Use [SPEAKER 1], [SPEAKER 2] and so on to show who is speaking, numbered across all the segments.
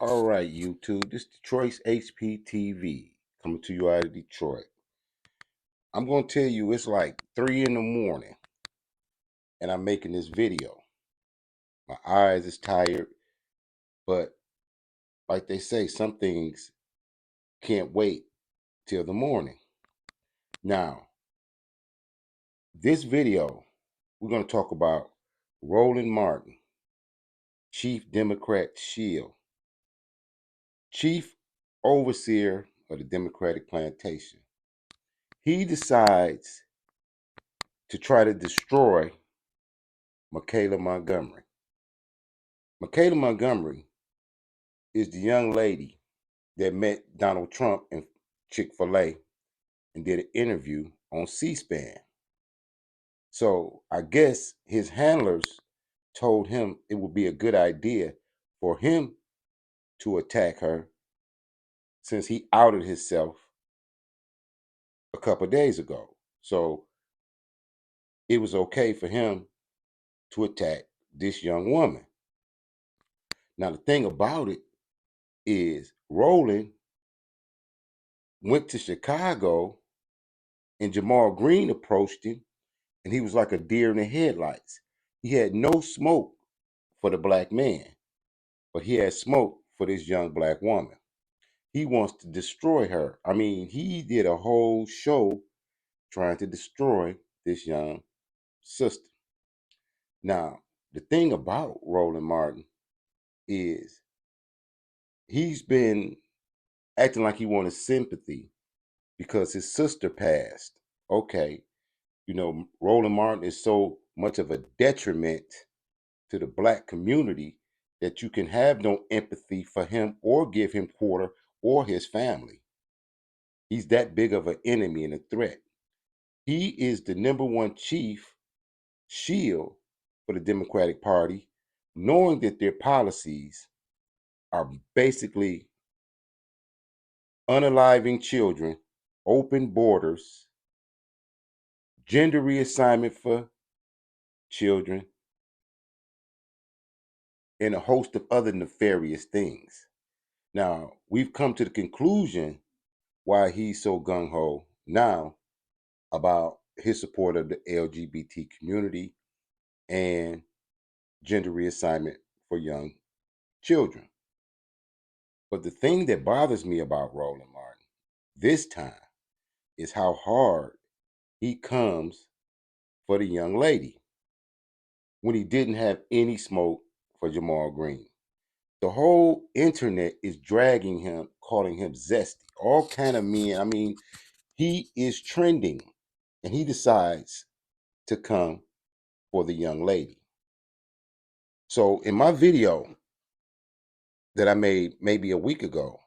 [SPEAKER 1] All right, YouTube. This is Detroit's HPTV coming to you out of Detroit. I'm going to tell you it's like 3 in the morning and I'm making this video. My eyes is tired, but like they say, some things can't wait till the morning. Now, this video, we're going to talk about Roland Martin, Chief Democrat Shield, Chief Overseer of the Democratic Plantation. He decides to try to destroy Michaelah Montgomery. Michaelah Montgomery is the young lady that met Donald Trump in Chick-fil-A and did an interview on C-SPAN. So I guess his handlers told him it would be a good idea for him to attack her since he outed himself a couple of days ago. So it was okay for him to attack this young woman. Now, the thing about it is Roland went to Chicago and Jamal Green approached him and he was like a deer in the headlights. He had no smoke for the black man, but he had smoke for this young black woman. He wants to destroy her. I mean, he did a whole show trying to destroy this young sister. Now, the thing about Roland Martin is he's been acting like he wanted sympathy because his sister passed. Okay, Roland Martin is so much of a detriment to the black community that you can have no empathy for him or give him quarter or his family. He's that big of an enemy and a threat. He is the number one chief shield for the Democratic Party, knowing that their policies are basically unaliving children, open borders, gender reassignment for children, and a host of other nefarious things. Now, we've come to the conclusion why he's so gung-ho now about his support of the LGBT community and gender reassignment for young children. But the thing that bothers me about Roland Martin this time is how hard he comes for the young lady when he didn't have any smoke for Jamal Green. The whole internet is dragging him, calling him zesty, all kind of men. I mean, he is trending and he decides to come for the young lady. So in my video that I made maybe a week ago,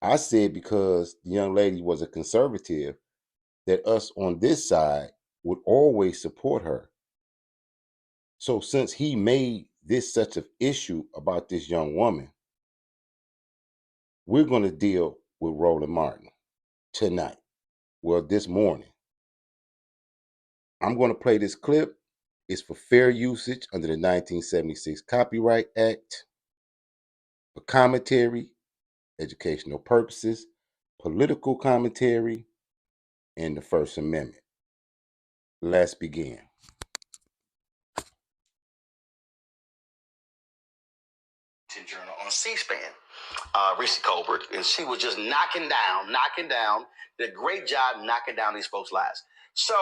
[SPEAKER 1] I said because the young lady was a conservative, that us on this side would always support her. So since he made this such an issue about this young woman, we're going to deal with Roland Martin tonight. Well, this morning. I'm going to play this clip. It's for fair usage under the 1976 Copyright Act, for commentary, educational purposes, political commentary, and the First Amendment. Let's begin.
[SPEAKER 2] Journal on C-SPAN, Reese Colbert, and she was just knocking down, did a great job knocking down these folks' lives. So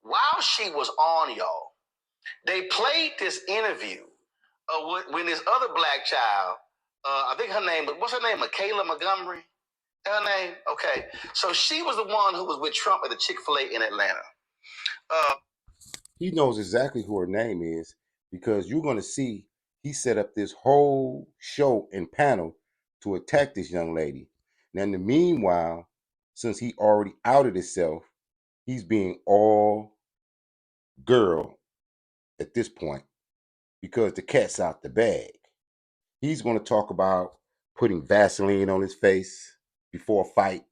[SPEAKER 2] while she was on, y'all, they played this interview when this other black child, I think her name, what's her name? Michaelah Montgomery? Her name? Okay. So she was the one who was with Trump at the Chick-fil-A in Atlanta.
[SPEAKER 1] He knows exactly who her name is because you're going to see he set up this whole show and panel to attack this young lady. Now, in the meanwhile, since he already outed himself, he's being all girl at this point because the cat's out the bag. He's going to talk about putting Vaseline on his face before a fight.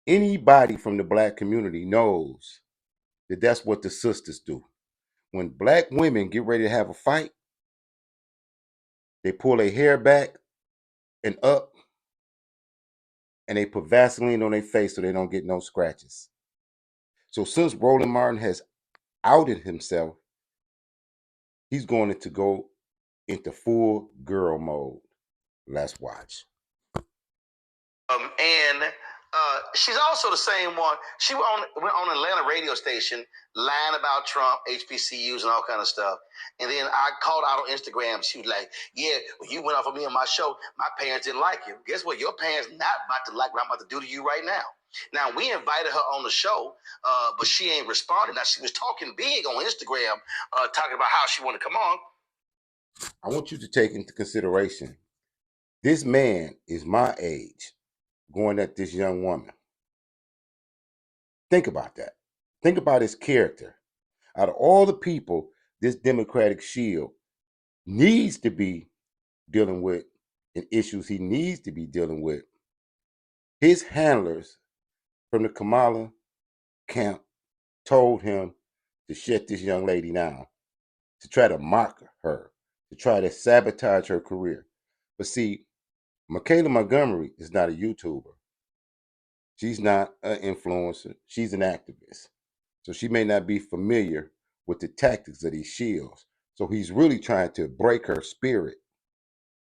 [SPEAKER 1] Anybody from the black community knows that that's what the sisters do. When black women get ready to have a fight, they pull their hair back and up, and they put Vaseline on their face so they don't get no scratches. So since Roland Martin has outed himself, he's going to go into full girl mode. Let's watch.
[SPEAKER 2] And she's also the same one. She went on an Atlanta radio station lying about Trump, HBCUs, and all kind of stuff. And then I called out on Instagram. She was like, "Yeah, when you went off of me on my show, my parents didn't like you. Guess what? Your parents not about to like what I'm about to do to you right now." Now, we invited her on the show, but she ain't responded. Now, she was talking big on Instagram, talking about how she wanted to come on.
[SPEAKER 1] I want you to take into consideration, this man is my age going at this young woman. Think about that. Think about his character. Out of all the people this Democratic Shield needs to be dealing with and issues he needs to be dealing with, his handlers from the Kamala camp told him to shut this young lady down, to try to mock her, to try to sabotage her career. But see, Michaelah Montgomery is not a YouTuber. She's not an influencer. She's an activist. So she may not be familiar with the tactics of these shields. So he's really trying to break her spirit.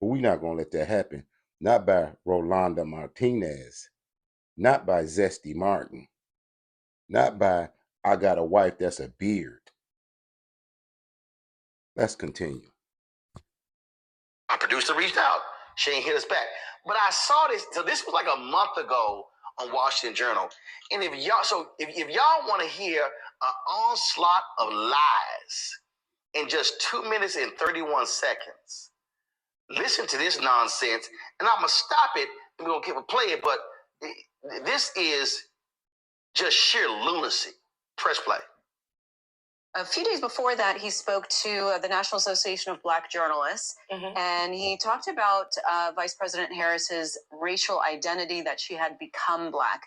[SPEAKER 1] But we're not going to let that happen. Not by Roland Martinez. Not by Zesty Martin. Not by I got a wife that's a beard. Let's continue.
[SPEAKER 2] Our producer reached out. She ain't hit us back. But I saw this. So this was like a month ago on Washington Journal. And if y'all want to hear an onslaught of lies in just 2 minutes and 31 seconds, listen to this nonsense. And I'm gonna stop it and we're gonna play it. But this is just sheer lunacy. Press play.
[SPEAKER 3] A few days before that, he spoke to the National Association of Black Journalists, and he talked about Vice President Harris's racial identity, that she had become Black.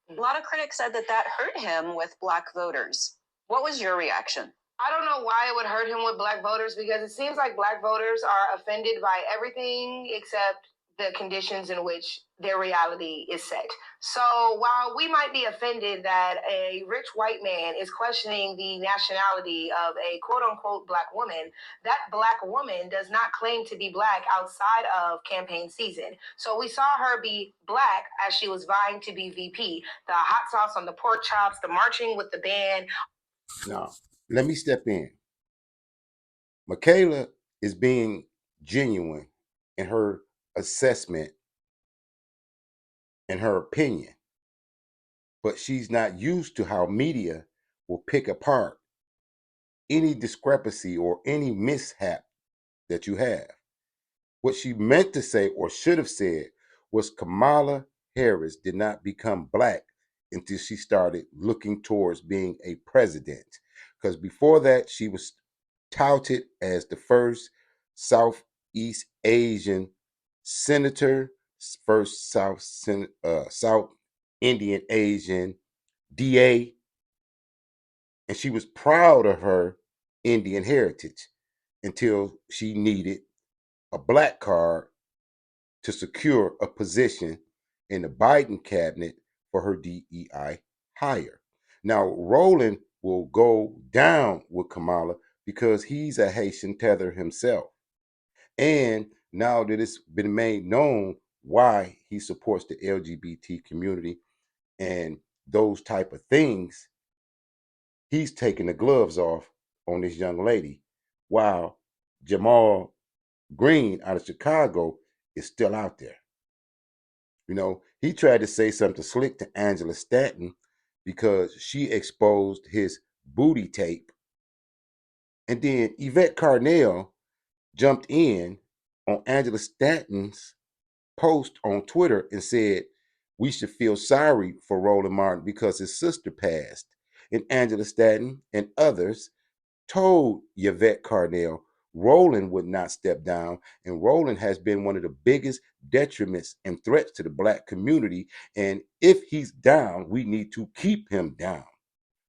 [SPEAKER 3] A lot of critics said that that hurt him with Black voters. What was your reaction?
[SPEAKER 4] I don't know why it would hurt him with Black voters, because it seems like Black voters are offended by everything except the conditions in which their reality is set. So while we might be offended that a rich white man is questioning the nationality of a quote unquote Black woman, that Black woman does not claim to be Black outside of campaign season. So we saw her be Black as she was vying to be VP. The hot sauce on the pork chops, the marching with the band.
[SPEAKER 1] Now, let me step in. Michaelah is being genuine in her assessment and her opinion, but she's not used to how media will pick apart any discrepancy or any mishap that you have. What she meant to say or should have said was Kamala Harris did not become Black until she started looking towards being a president. Because before that, she was touted as the first Southeast Asian senator, first South Indian Asian DA, and she was proud of her Indian heritage until she needed a Black card to secure a position in the Biden cabinet for her DEI hire. Now, Roland will go down with Kamala because he's a Haitian tether himself. And now that it's been made known why he supports the LGBT community and those type of things, he's taking the gloves off on this young lady, while Jamal Green out of Chicago is still out there. You know, he tried to say something slick to Angela Stanton because she exposed his booty tape. And then Yvette Carnell jumped in on Angela Stanton's post on Twitter and said, we should feel sorry for Roland Martin because his sister passed. And Angela Stanton and others told Yvette Carnell Roland would not step down, and Roland has been one of the biggest detriments and threats to the Black community. And if he's down, we need to keep him down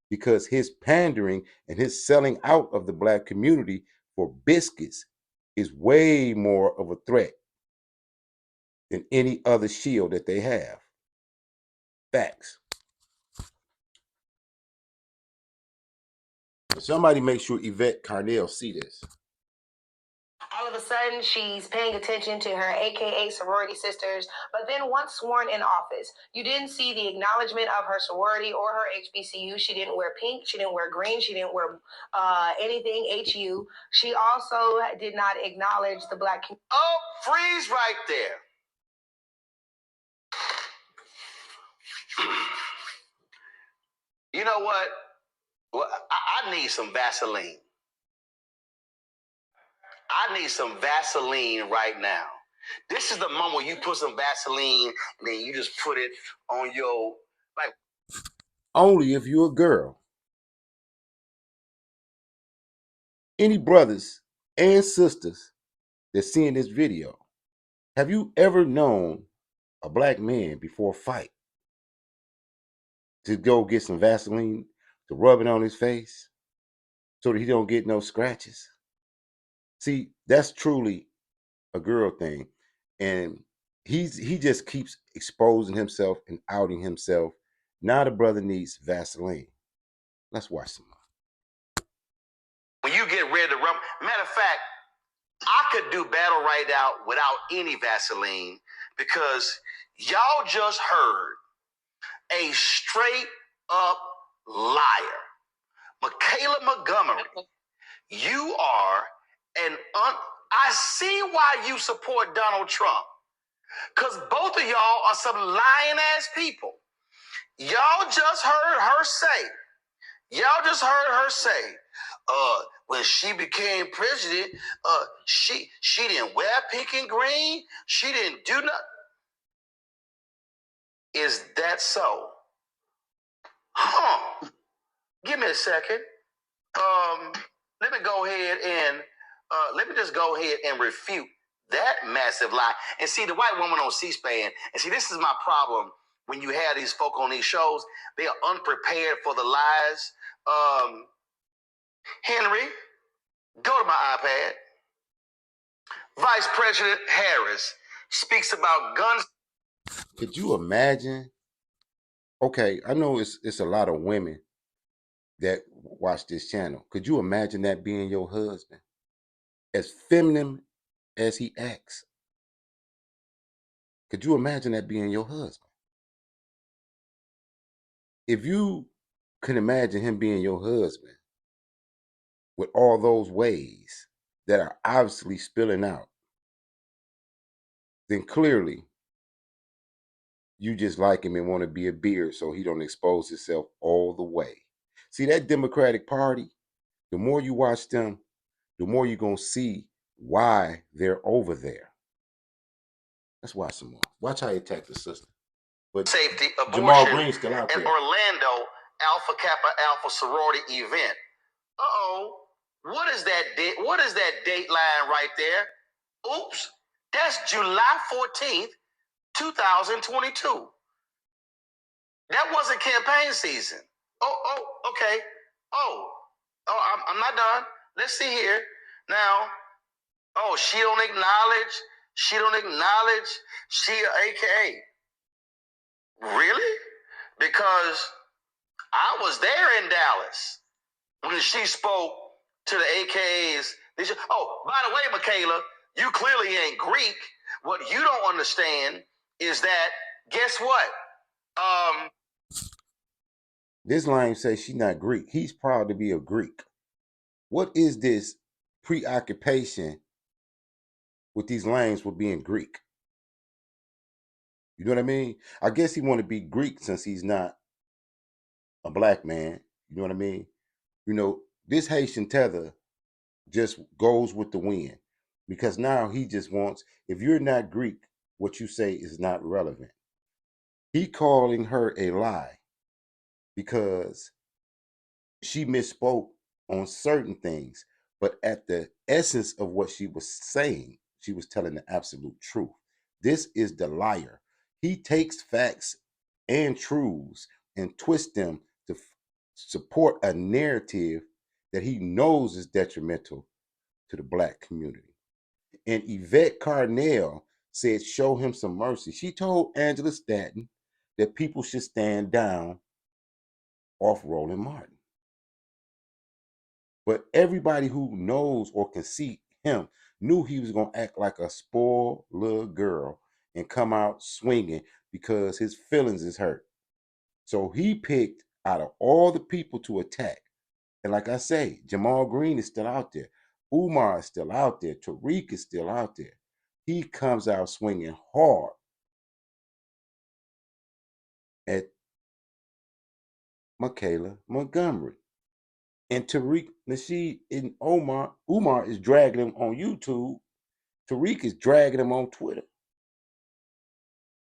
[SPEAKER 1] because his pandering and his selling out of the Black community for biscuits is way more of a threat than any other shield that they have. Facts. Somebody make sure Yvette Carnell see this.
[SPEAKER 4] All of a sudden, she's paying attention to her AKA sorority sisters, but then once sworn in office, you didn't see the acknowledgement of her sorority or her HBCU. She didn't wear pink, she didn't wear green, she didn't wear anything HU. She also did not acknowledge the Black community.
[SPEAKER 2] Oh, freeze right there. You know what? Well, I need some Vaseline. I need some Vaseline right now. This is the moment where you put some Vaseline and then you just put it on your, like.
[SPEAKER 1] Only if you're a girl. Any brothers and sisters that's seeing this video, have you ever known a black man before a fight to go get some Vaseline to rub it on his face so that he don't get no scratches? See, that's truly a girl thing. And he just keeps exposing himself and outing himself. Now the brother needs Vaseline. Let's watch some more.
[SPEAKER 2] When you get ready to rub, matter of fact, I could do battle right out without any Vaseline because y'all just heard a straight up liar. Michaelah Montgomery, you are I see why you support Donald Trump. Because both of y'all are some lying ass people. Y'all just heard her say, when she became president, she didn't wear pink and green. She didn't do nothing. Is that so? Huh. Give me a second. Let me just go ahead and refute that massive lie. And see, the white woman on C-SPAN, and see, this is my problem when you have these folk on these shows. They are unprepared for the lies. Henry, go to my iPad. Vice President Harris speaks about guns.
[SPEAKER 1] Could you imagine? Okay, I know it's a lot of women that watch this channel. Could you imagine that being your husband? As feminine as he acts. Could you imagine that being your husband? If you could imagine him being your husband with all those ways that are obviously spilling out, then clearly you just like him and want to be a beard so he don't expose himself all the way. See, that Democratic Party, the more you watch them, the more you're going to see why they're over there. Let's watch some more. Watch how he attacked the sister. But
[SPEAKER 2] safety, abortion,
[SPEAKER 1] Jamal Green's still out there.
[SPEAKER 2] An Orlando Alpha Kappa Alpha sorority event. What is that date? What is that date line right there? Oops, that's July 14th, 2022. That wasn't campaign season. Okay. I'm not done. Let's see here. Now, she don't acknowledge. She AKA. Really? Because I was there in Dallas when she spoke to the AKAs. By the way, Michaelah, you clearly ain't Greek. What you don't understand is that, guess what?
[SPEAKER 1] This line says she's not Greek. He's proud to be a Greek. What is this preoccupation with these lanes with being Greek? You know what I mean? I guess he want to be Greek since he's not a black man. You know what I mean? You know, this Haitian tether just goes with the wind because now he just wants, if you're not Greek, what you say is not relevant. He calling her a lie because she misspoke on certain things, but at the essence of what she was saying, she was telling the absolute truth. This is the liar. He takes facts and truths and twists them to support a narrative that he knows is detrimental to the black community. And Yvette Carnell said, show him some mercy. She told Angela Stanton that people should stand down off Roland Martin. But everybody who knows or can see him knew he was going to act like a spoiled little girl and come out swinging because his feelings is hurt. So he picked out of all the people to attack. And like I say, Jamal Green is still out there. Umar is still out there. Tariq is still out there. He comes out swinging hard at Michaelah Montgomery. And Tariq Nasheed and Umar is dragging him on YouTube. Tariq is dragging him on Twitter.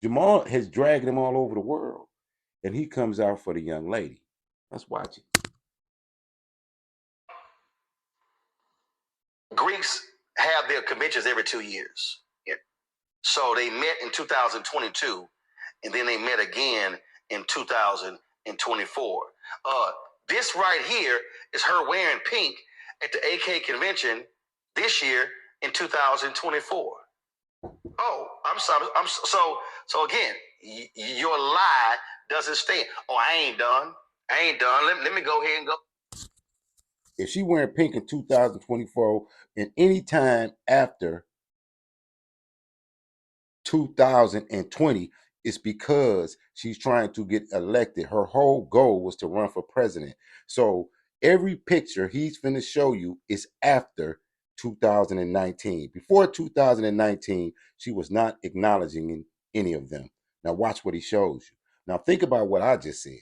[SPEAKER 1] Jamal has dragged him all over the world. And he comes out for the young lady. Let's watch it.
[SPEAKER 2] Greeks have their conventions every 2 years. Yeah. So they met in 2022, and then they met again in 2024. This right here is her wearing pink at the AK convention this year in 2024. Oh, I'm sorry. So again, your lie doesn't stand. Oh, I ain't done. Let me go ahead and go.
[SPEAKER 1] If she wearing pink in 2024 and any time after 2020, it's because she's trying to get elected. Her whole goal was to run for president. So every picture he's finna show you is after 2019. Before 2019, she was not acknowledging any of them. Now watch what he shows you. Now think about what I just said.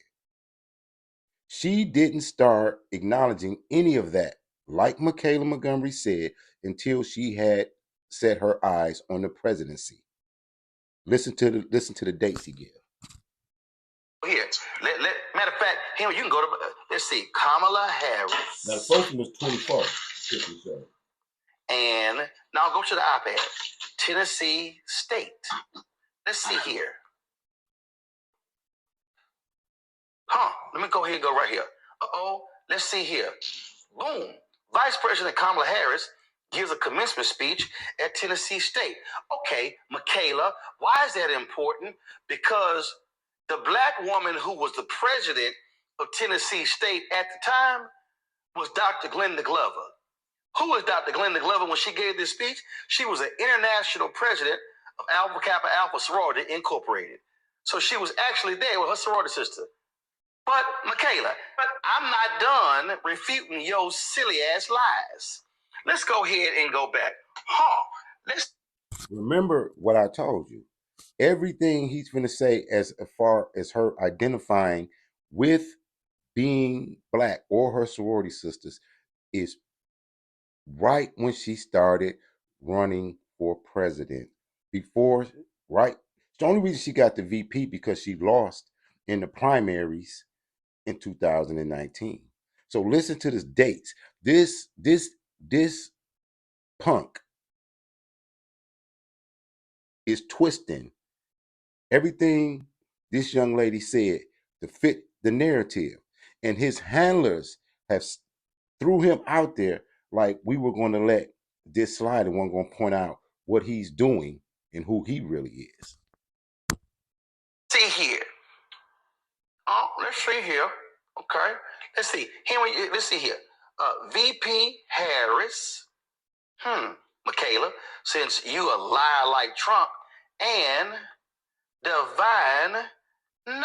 [SPEAKER 1] She didn't start acknowledging any of that, like Michaelah Montgomery said, until she had set her eyes on the presidency. Listen to the dates he gave.
[SPEAKER 2] Here, matter of fact, Henry, you can go to, let's see, Kamala Harris.
[SPEAKER 1] Now the first one was 24.
[SPEAKER 2] And now go to the iPad. Tennessee State. Let's see here. Let me go ahead and go right here. Let's see here. Boom. Vice President Kamala Harris gives a commencement speech at Tennessee State. Okay, Michaelah, why is that important? Because the black woman who was the president of Tennessee State at the time was Dr. Glenda Glover. Who was Dr. Glenda Glover when she gave this speech? She was an international president of Alpha Kappa Alpha Sorority Incorporated. So she was actually there with her sorority sister. But Michaelah, I'm not done refuting your silly ass lies. Let's go ahead and go back. Let's
[SPEAKER 1] remember what I told you. Everything he's going to say as far as her identifying with being black or her sorority sisters is right when she started running for president. Before, right? The only reason she got the VP because she lost in the primaries in 2019. So listen to this dates. This punk is twisting everything this young lady said to fit the narrative. And his handlers have threw him out there like we were going to let this slide and we're going to point out what he's doing and who he really is.
[SPEAKER 2] See here. Let's see here. Okay. Let's see. Henry, let's see here. VP Harris. Michaelah, since you a liar like Trump, and Divine 9.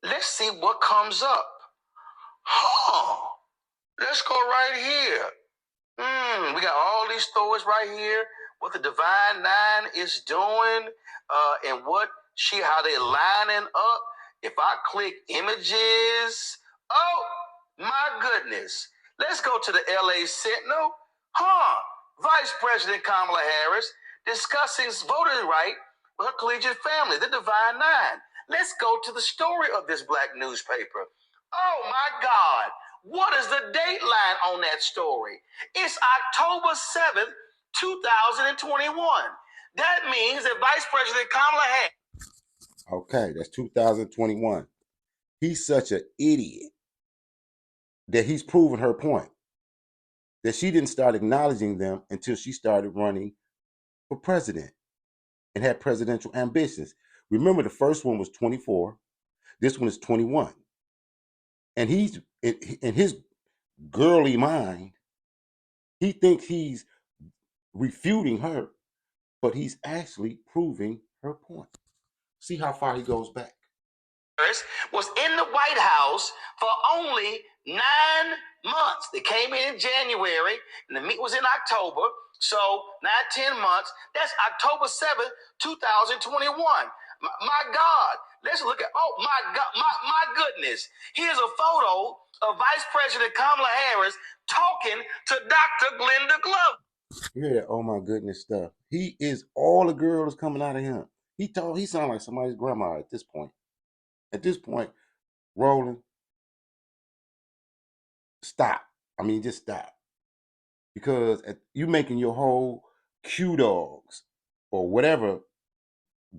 [SPEAKER 2] Let's see what comes up. Let's go right here. We got all these stories right here. What the Divine 9 is doing, and how they lining up. If I click images, oh my goodness. Let's go to the LA Sentinel. Vice President Kamala Harris discussing voting right with her collegiate family, the Divine 9. Let's go to the story of this black newspaper. Oh my God. What is the date line on that story? It's October 7th, 2021. That means that Vice President Kamala Harris.
[SPEAKER 1] Okay, that's 2021. He's such an idiot that he's proven her point. That she didn't start acknowledging them until she started running for president. and had presidential ambitions. Remember, the first one was 24. This one is 21. And he's in his girly mind, he thinks he's refuting her, but he's actually proving her point. See how far he goes back.
[SPEAKER 2] Was in the White House for only 9 months. They came in January, and the meeting was in October. So 9, 10 months. That's October 7th, 2021. My God. Let's look at, oh my God, my goodness. Here's a photo of Vice President Kamala Harris talking to Dr. Glenda Glover.
[SPEAKER 1] You hear that? Oh my goodness stuff. He is all the girls coming out of him. He sounds like somebody's grandma at this point. At this point, Roland, stop. I mean, just stop. Because you making your whole Q dogs or whatever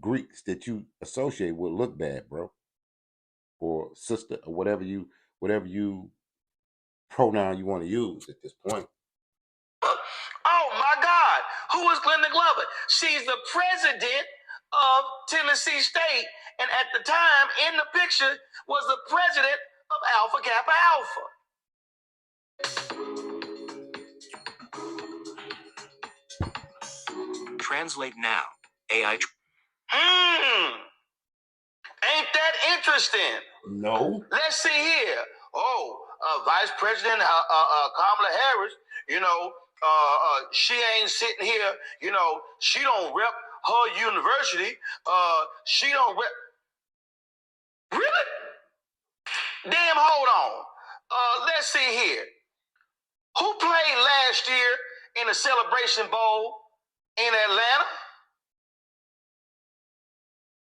[SPEAKER 1] Greeks that you associate with look bad, bro. Or sister, or whatever you pronoun you want to use at this point.
[SPEAKER 2] Oh my God, who is Glenda Glover? She's the president of Tennessee State, and at the time in the picture was the president of Alpha Kappa Alpha.
[SPEAKER 5] Translate now. AI.
[SPEAKER 2] Ain't that interesting?
[SPEAKER 1] No.
[SPEAKER 2] Let's see here. Oh, Vice President Kamala Harris, she ain't sitting here, she don't rep her university. She don't rep. Really? Damn, hold on. Let's see here. Who played last year in the Celebration Bowl in Atlanta?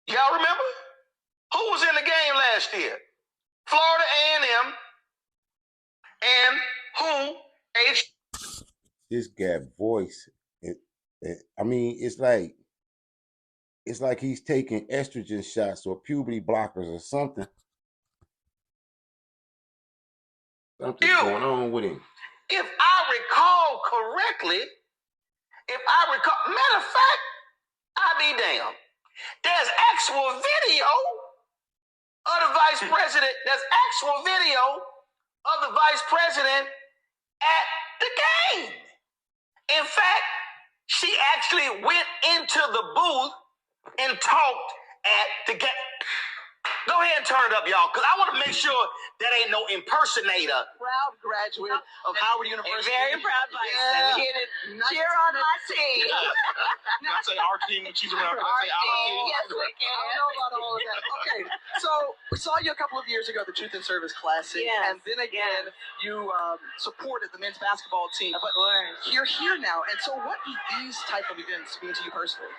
[SPEAKER 2] Y'all remember? Who was in the game last year? Florida A&M and who?
[SPEAKER 1] This guy voice. I mean, it's like he's taking estrogen shots or puberty blockers or something. Something's going on with him.
[SPEAKER 2] If I recall correctly, matter of fact, I'll be damned. There's actual video of the vice president. There's actual video of the vice president at the game. In fact, she actually went into the booth and talked at the game. Go ahead and turn it up, y'all, because I want to make sure that ain't no impersonator.
[SPEAKER 6] Proud graduate of Howard University.
[SPEAKER 7] Very proud vice.
[SPEAKER 6] Yeah.
[SPEAKER 7] Cheer on my team.
[SPEAKER 6] Can I say our team when she's around? Can I say our team?
[SPEAKER 7] Yes, we can.
[SPEAKER 6] I don't know about all of that. Okay, so we saw you a couple of years ago, the Truth and Service Classic, and then again, you supported the men's basketball team. But you're here now, and so what do these type of events mean to you personally?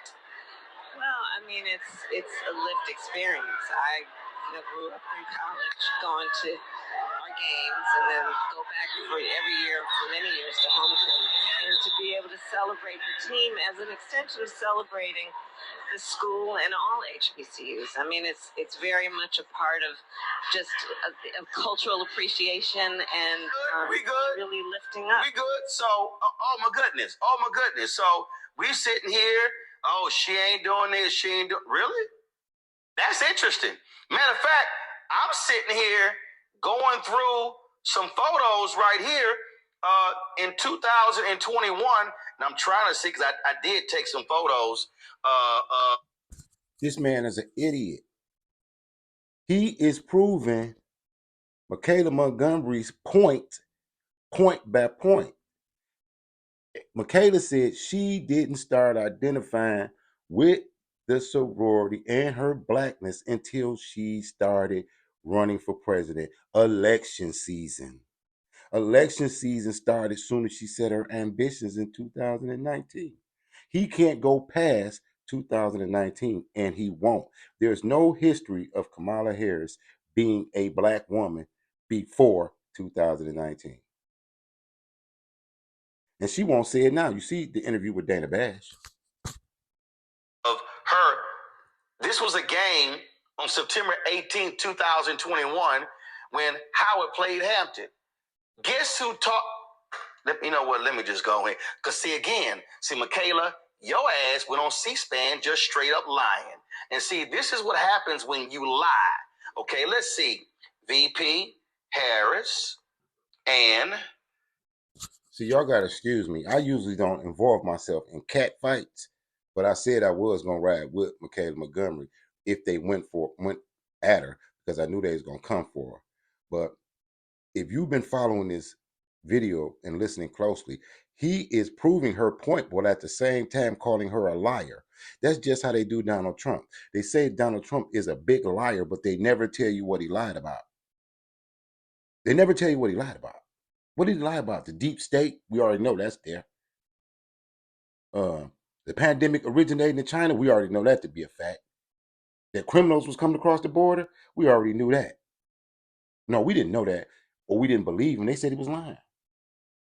[SPEAKER 7] Well, I mean, it's a lived experience. I grew up in college, going to our games, and then go back for every year for many years to homecoming, and to be able to celebrate the team as an extension of celebrating the school and all HBCUs. I mean, it's very much a part of just a cultural appreciation and
[SPEAKER 2] we good.
[SPEAKER 7] Really lifting up.
[SPEAKER 2] We good. So, oh my goodness. So we sitting here. Oh, she ain't doing this. She ain't doing. Really? That's interesting. Matter of fact, I'm sitting here going through some photos right here in 2021, and I'm trying to see because I did take some photos.
[SPEAKER 1] This man is an idiot. He is proving Michaelah Montgomery's point by point. Michaelah said she didn't start identifying with the sorority and her blackness until she started running for president. Election season. Election season started as soon as she set her ambitions in 2019. He can't go past 2019, and he won't. There's no history of Kamala Harris being a black woman before 2019. And she won't say it now. You see the interview with Dana Bash.
[SPEAKER 2] Of her, this was a game on September 18, 2021, when Howard played Hampton. Guess who taught? You know what? Let me just go ahead. Because see, Michaelah, your ass went on C-SPAN just straight up lying. And see, this is what happens when you lie. Okay, let's see. VP Harris and...
[SPEAKER 1] See, y'all gotta excuse me. I usually don't involve myself in cat fights, but I said I was gonna ride with Michaelah Montgomery if they went at her, because I knew they was gonna come for her. But if you've been following this video and listening closely, he is proving her point, but at the same time calling her a liar. That's just how they do Donald Trump. They say Donald Trump is a big liar, but they never tell you what he lied about. They never tell you what he lied about. What did he lie about? The deep state? We already know that's there. The pandemic originated in China? We already know that to be a fact. That criminals was coming across the border? We already knew that. No, we didn't know that, or we didn't believe him. They said he was lying.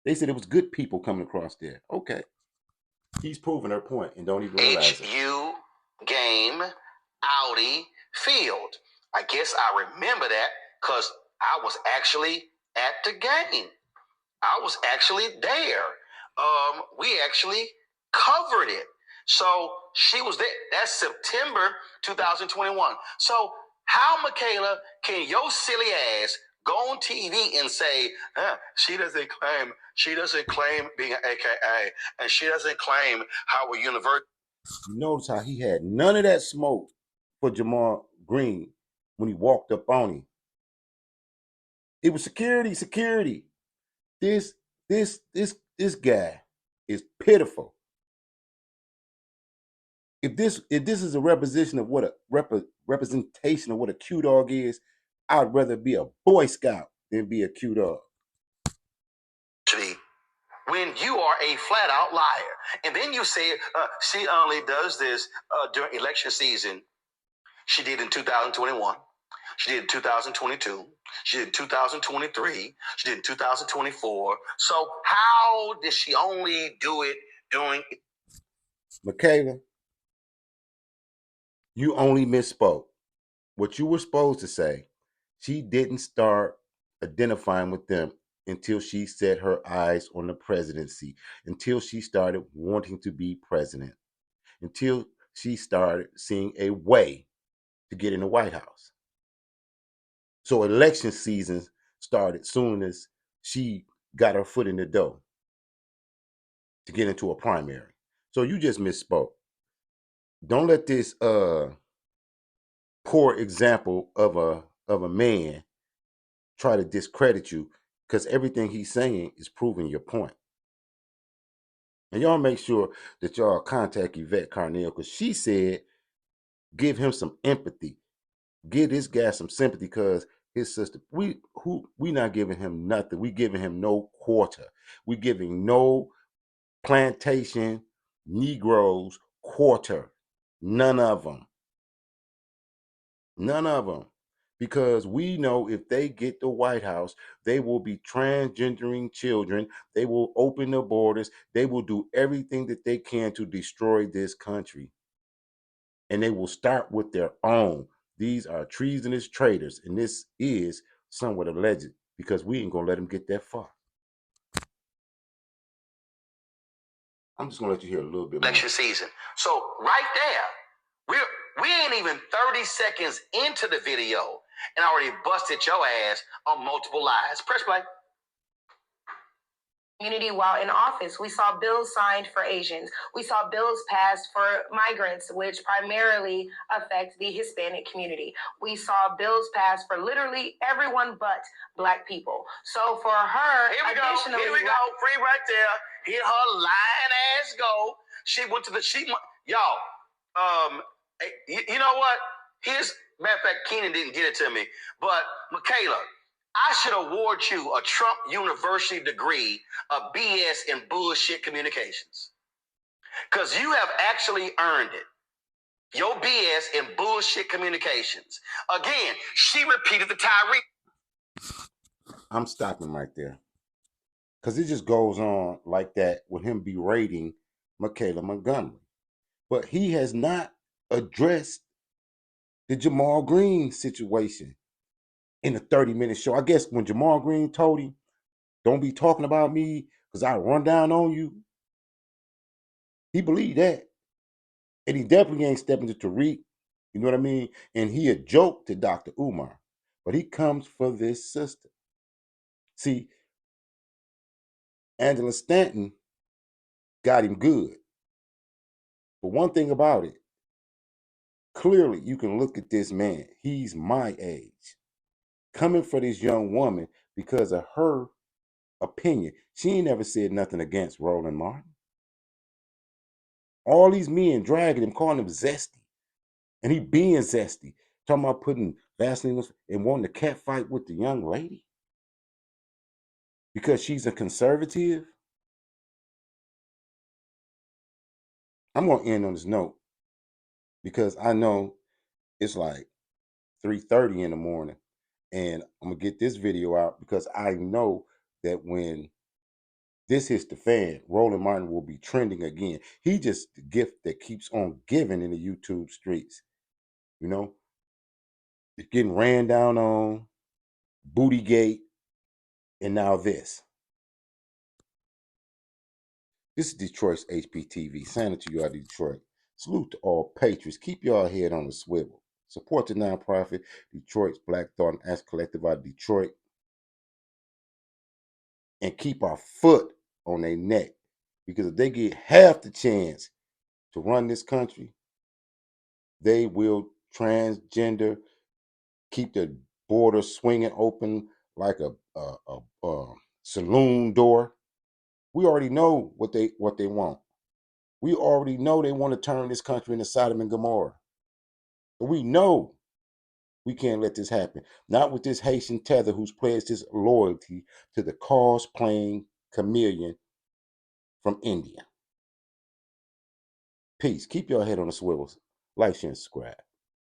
[SPEAKER 1] They said it was good people coming across there. Okay. He's proving her point and don't even realize it.
[SPEAKER 2] HU game Audi Field. I guess I remember that because I was actually at the game. I was actually there. We actually covered it. So she was there. That's September 2021. So how, Michaelah, can your silly ass go on TV and say, she doesn't claim being an AKA, and she doesn't claim Howard University.
[SPEAKER 1] You notice how he had none of that smoke for Jamal Green when he walked up on him. It was security. This guy is pitiful. If this is a representation of what representation of what a Q dog is, I'd rather be a Boy Scout than be a Q dog.
[SPEAKER 2] When you are a flat out liar, and then you say she only does this during election season. She did in 2021. She did in 2022. She did in 2023. She did in 2024. So how did she only do it during...
[SPEAKER 1] Michaelah, you only misspoke. What you were supposed to say, she didn't start identifying with them until she set her eyes on the presidency, until she started wanting to be president, until she started seeing a way to get in the White House. So election season started soon as she got her foot in the door to get into a primary. So you just misspoke. Don't let this poor example of a man try to discredit you, because everything he's saying is proving your point. And y'all make sure that y'all contact Yvette Carnell, because she said give him some empathy. Give this guy some sympathy, because his sister, we not giving him nothing. We giving him no quarter. We giving no plantation Negroes quarter. None of them. None of them. Because we know if they get the White House, they will be transgendering children. They will open the borders. They will do everything that they can to destroy this country. And they will start with their own. These are treasonous traitors. And this is somewhat alleged, because we ain't going to let them get that far. I'm just going to let you hear a little bit more.
[SPEAKER 2] Election season. So right there, we ain't even 30 seconds into the video and already busted your ass on multiple lies. Press play.
[SPEAKER 4] Community while in office. We saw bills signed for Asians. We saw bills passed for migrants, which primarily affect the Hispanic community. We saw bills passed for literally everyone but Black people. So for her,
[SPEAKER 2] here we go. Free right there. Here her lying ass go. She went to y'all. You know what? Matter of fact, Keenan didn't get it to me, but Michaelah, I should award you a Trump University degree of BS and bullshit communications. Because you have actually earned it. Your BS and bullshit communications. Again, she repeated the Tyree.
[SPEAKER 1] I'm stopping right there. Because it just goes on like that with him berating Michaelah Montgomery. But he has not addressed the Jamal Green situation in a 30-minute show. I guess when Jamal Green told him, don't be talking about me because I run down on you, He believed that. And he definitely ain't stepping to Tariq. You know what I mean? And he a joke to Dr. Umar. But he comes for this sister. See, Angela Stanton got him good. But one thing about it, clearly you can look at this man. He's my age. Coming for this young woman because of her opinion. She ain't never said nothing against Roland Martin. All these men dragging him, calling him zesty. And he being zesty. Talking about putting Vaseline and wanting to cat fight with the young lady. Because she's a conservative. I'm going to end on this note. Because I know it's like 3:30 in the morning. And I'm going to get this video out because I know that when this hits the fan, Roland Martin will be trending again. He just the gift that keeps on giving in the YouTube streets. You know, it's getting ran down on, Bootygate, and now this. This is Detroit's HPTV. Signing to you out of Detroit. Salute to all patriots. Keep y'all head on the swivel. Support the nonprofit Detroit's Black Thought and Action Collective out of Detroit. And keep our foot on their neck. Because if they get half the chance to run this country, they will transgender, keep the border swinging open like a saloon door. We already know what they want. We already know they want to turn this country into Sodom and Gomorrah. But we know we can't let this happen. Not with this Haitian tether who's pledged his loyalty to the cause-playing chameleon from India. Peace. Keep your head on the swivels. Like, share, and subscribe.